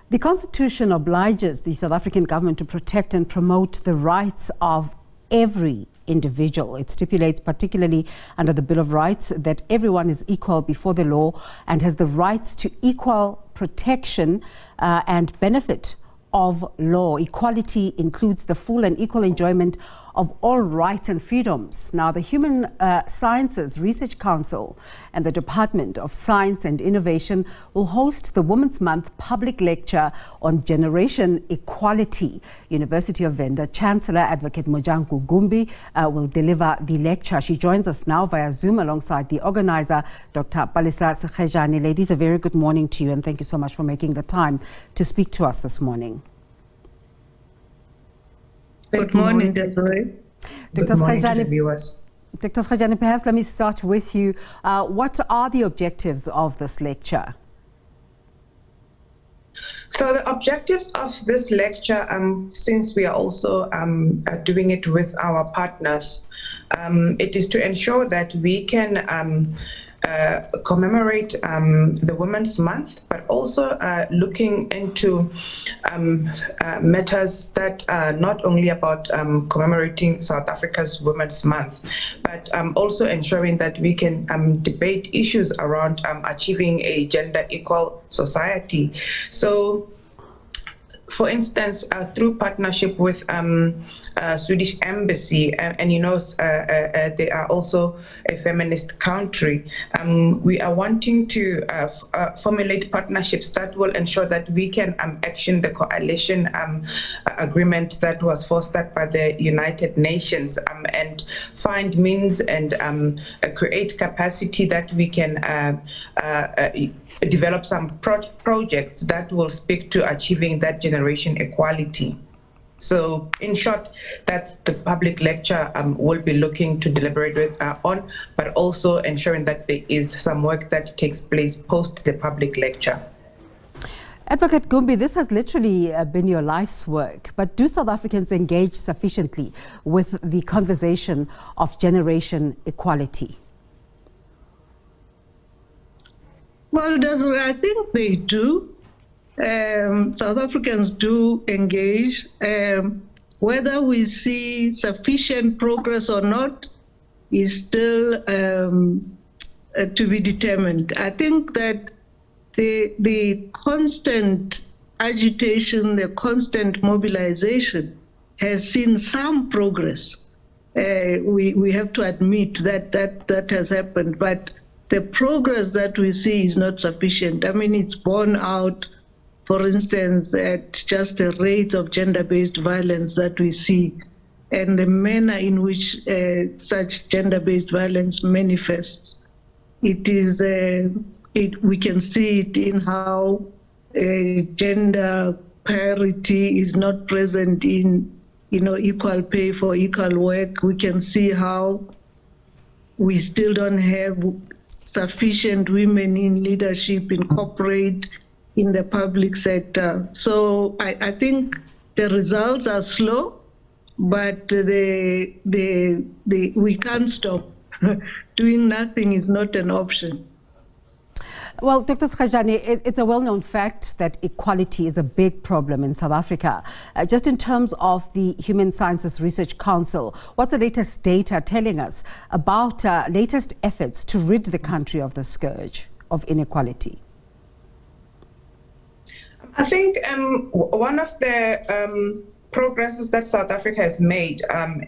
The Constitution obliges the South African government to protect and promote the rights of every individual. It stipulates, particularly under the Bill of Rights, that everyone is equal before the law and has the rights to equal protection and benefit of law. Equality includes the full and equal enjoyment of all rights and freedoms. Now, the Human Sciences Research Council and the Department of Science and Innovation will host the Women's Month public lecture on generation equality. University of Venda Chancellor Advocate Mojanku Gumbi will deliver the lecture. She joins us now via Zoom alongside the organizer, Dr. Palesa Sekhejane. Ladies, a very good morning to you, and thank you so much for making the time to speak to us this morning. Good morning, Desiree. Dr. Sekhejane, perhaps let me start with you. What are the objectives of this lecture? So the objectives of this lecture, since we are also doing it with our partners, it is to ensure that we can commemorate the Women's Month, but also looking into matters that are not only about commemorating South Africa's Women's Month, but also ensuring that we can debate issues around achieving a gender equal society. So, for instance, through partnership with Swedish Embassy, and you know, they are also a feminist country, we are wanting to formulate partnerships that will ensure that we can action the coalition agreement that was fostered by the United Nations, and find means and create capacity that we can develop some projects that will speak to achieving that generation equality. So, in short, that's the public lecture will be looking to deliberate on, but also ensuring that there is some work that takes place post the public lecture. Advocate Gumbi, this has literally been your life's work, but do South Africans engage sufficiently with the conversation of generation equality? Well, Desiree, I think they do. South Africans do engage. Whether we see sufficient progress or not is still to be determined. I think that the constant agitation, the constant mobilization has seen some progress. We have to admit that has happened, but the progress that we see is not sufficient. I mean, it's borne out, for instance, at just the rates of gender-based violence that we see and the manner in which such gender-based violence manifests. It is, we can see it in how gender parity is not present in, equal pay for equal work. We can see how we still don't have sufficient women in leadership, in corporate, in the public sector. So I think the results are slow, but we can't stop. Doing nothing is not an option. Well, Dr. Sekhejane, it's a well-known fact that equality is a big problem in South Africa. Just in terms of the Human Sciences Research Council, what's the latest data telling us about latest efforts to rid the country of the scourge of inequality? I think one of the progresses that South Africa has made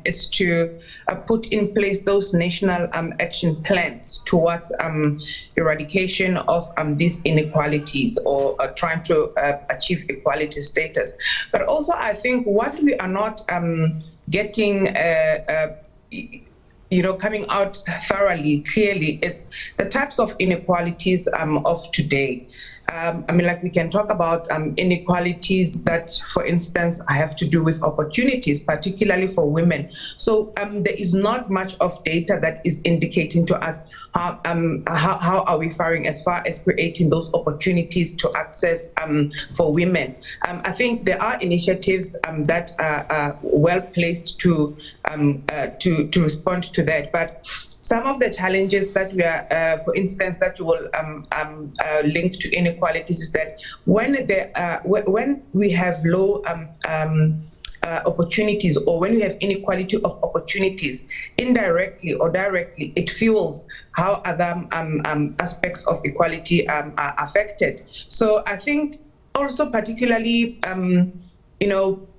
is to put in place those national action plans towards eradication of these inequalities, or trying to achieve equality status. But also, I think what we are not getting coming out thoroughly, clearly, it's the types of inequalities of today. We can talk about inequalities that, for instance, have to do with opportunities, particularly for women. So there is not much of data that is indicating to us how are we faring as far as creating those opportunities to access for women. I think there are initiatives that are well placed to respond to that, but some of the challenges that we are, for instance, that you will link to inequalities is that when we have low opportunities, or when we have inequality of opportunities, indirectly or directly, it fuels how other aspects of equality are affected. So I think also particularly,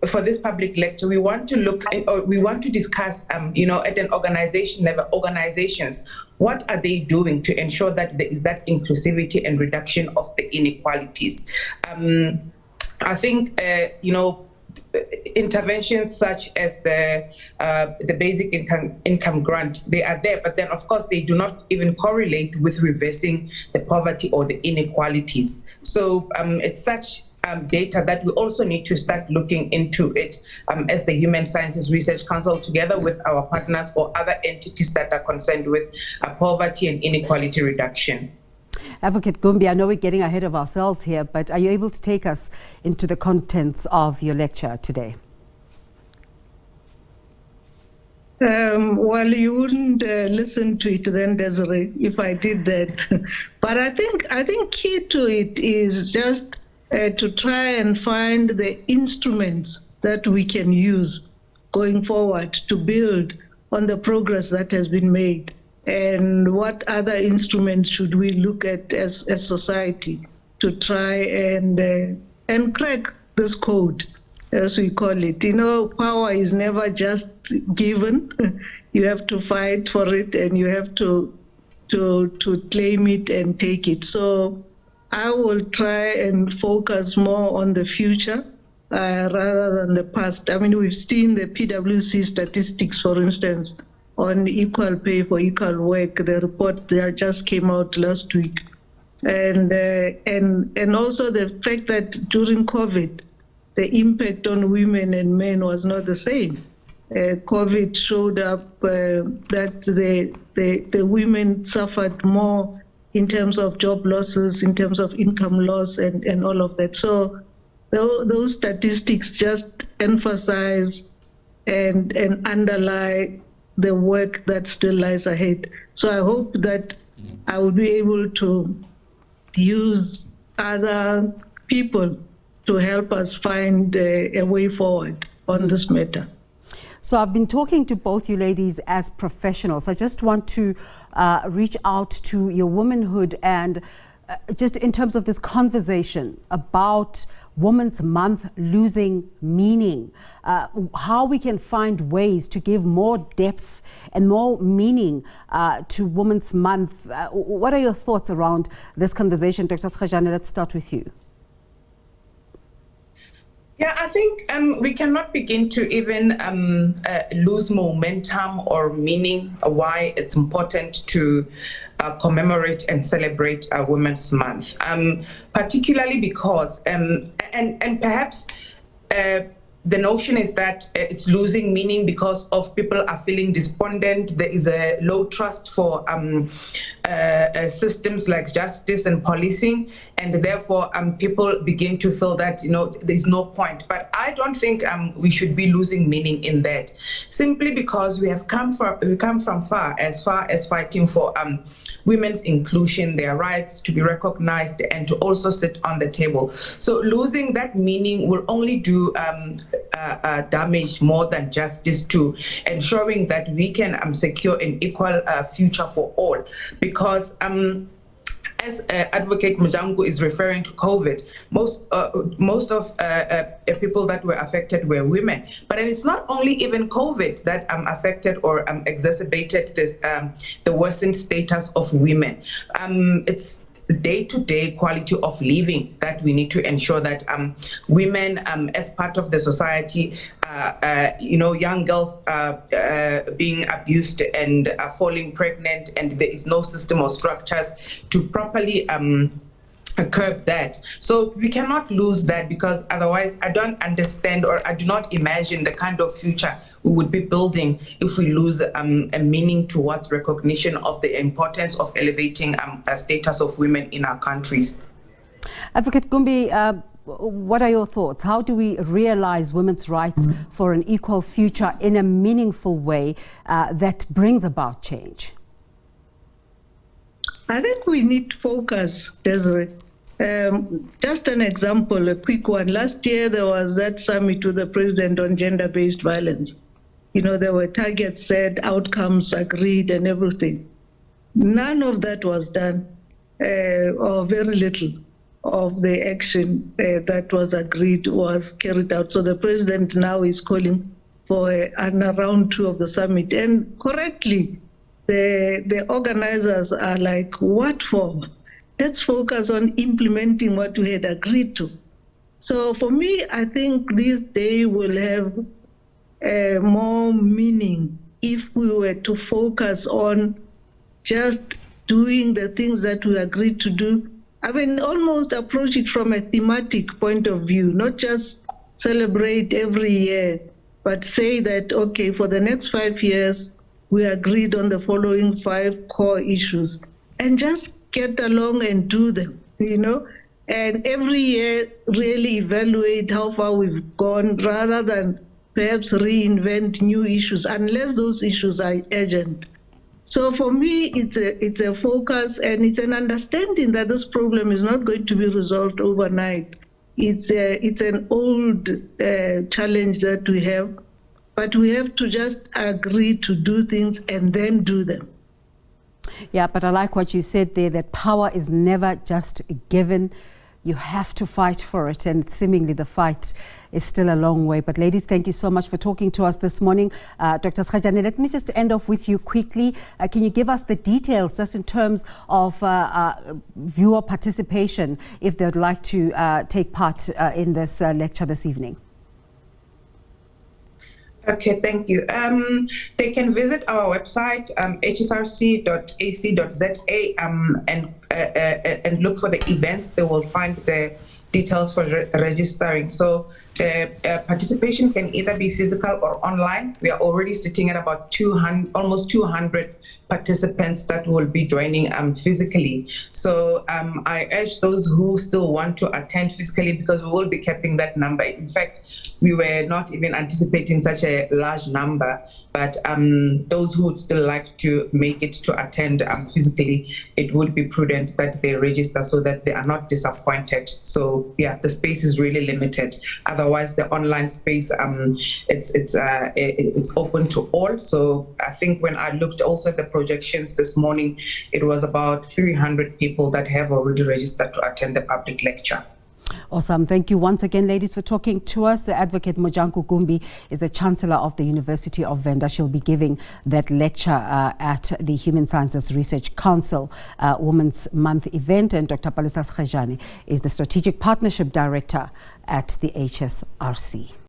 for this public lecture, we want to look or we want to discuss, at an organization level, organizations, what are they doing to ensure that there is that inclusivity and reduction of the inequalities? I think, interventions such as the basic income grant, they are there, but then of course they do not even correlate with reversing the poverty or the inequalities. So it's such data that we also need to start looking into it as the Human Sciences Research Council, together with our partners or other entities that are concerned with poverty and inequality reduction. Advocate Gumbi, I know we're getting ahead of ourselves here, but are you able to take us into the contents of your lecture today? Well, you wouldn't listen to it then, Desiree, if I did that. But I think key to it is just to try and find the instruments that we can use going forward to build on the progress that has been made. And what other instruments should we look at as society to try and crack this code, as we call it? Power is never just given. You have to fight for it, and you have to claim it and take it. So I will try and focus more on the future rather than the past. I mean, we've seen the PwC statistics, for instance, on equal pay for equal work. The report there just came out last week, and also the fact that during COVID, the impact on women and men was not the same. COVID showed up that the women suffered more in terms of job losses, in terms of income loss, and all of that. So those statistics just emphasize and underlie the work that still lies ahead. So I hope that I will be able to use other people to help us find a way forward on this matter. So I've been talking to both you ladies as professionals. I just want to reach out to your womanhood and just in terms of this conversation about Women's Month losing meaning, how we can find ways to give more depth and more meaning to Women's Month. What are your thoughts around this conversation? Dr. Sekhejane, let's start with you. Yeah, I think we cannot begin to even lose momentum or meaning why it's important to commemorate and celebrate Women's Month, particularly because, and perhaps the notion is that it's losing meaning because of people are feeling despondent. There is a low trust for systems like justice and policing, and therefore people begin to feel that there's no point. But I don't think we should be losing meaning in that, simply because we come from far as fighting for women's inclusion, their rights to be recognized, and to also sit on the table. So losing that meaning will only do damage more than justice to ensuring that we can secure an equal future for all. Because as Advocate Mojanku is referring to COVID, most of people that were affected were women. But it's not only even COVID that affected or exacerbated the worsened status of women. It's day-to-day quality of living that we need to ensure that women, as part of the society, young girls being abused and falling pregnant, and there is no system or structures to properly curb that. So we cannot lose that, because otherwise I don't understand, or I do not imagine the kind of future we would be building if we lose a meaning towards recognition of the importance of elevating the status of women in our countries. Advocate Gumbi, what are your thoughts? How do we realize women's rights for an equal future in a meaningful way that brings about change? I think we need focus, Desiree. Just an example, a quick one. Last year, there was that summit with the president on gender-based violence. You know, there were targets set, outcomes agreed, and everything. None of that was done, or very little of the action that was agreed was carried out. So the president now is calling for a round 2 of the summit. And correctly, the organizers are like, what for? Let's focus on implementing what we had agreed to. So for me, I think this day will have more meaning if we were to focus on just doing the things that we agreed to do. I mean, almost approach it from a thematic point of view, not just celebrate every year, but say that, okay, for the next 5 years, we agreed on the following 5 core issues, and just get along and do them, you know, and every year really evaluate how far we've gone rather than perhaps reinvent new issues, unless those issues are urgent. So for me, it's a focus, and it's an understanding that this problem is not going to be resolved overnight. It's an old challenge that we have, but we have to just agree to do things and then do them. Yeah, but I like what you said there, that power is never just given. You have to fight for it, and seemingly the fight is still a long way. But ladies, thank you so much for talking to us this morning. Dr. Sekhejane, let me just end off with you quickly. Can you give us the details just in terms of viewer participation if they'd like to take part in this lecture this evening? Okay, thank you. They can visit our website, hsrc.ac.za, and look for the events. They will find the details for registering. So participation can either be physical or online. We are already sitting at about almost 200 participants that will be joining physically. So I urge those who still want to attend physically, because we will be capping that number. In fact, we were not even anticipating such a large number, but those who would still like to make it to attend physically, it would be prudent that they register so that they are not disappointed. So yeah, the space is really limited. Otherwise, the online space, it's open to all. So I think when I looked also at the projections this morning, it was about 300 people that have already registered to attend the public lecture. Awesome. Thank you once again, ladies, for talking to us. Advocate Mojanku Gumbi is the Chancellor of the University of Venda. She'll be giving that lecture at the Human Sciences Research Council Women's Month event. And Dr. Palesa Sekhejane is the Strategic Partnership Director at the HSRC.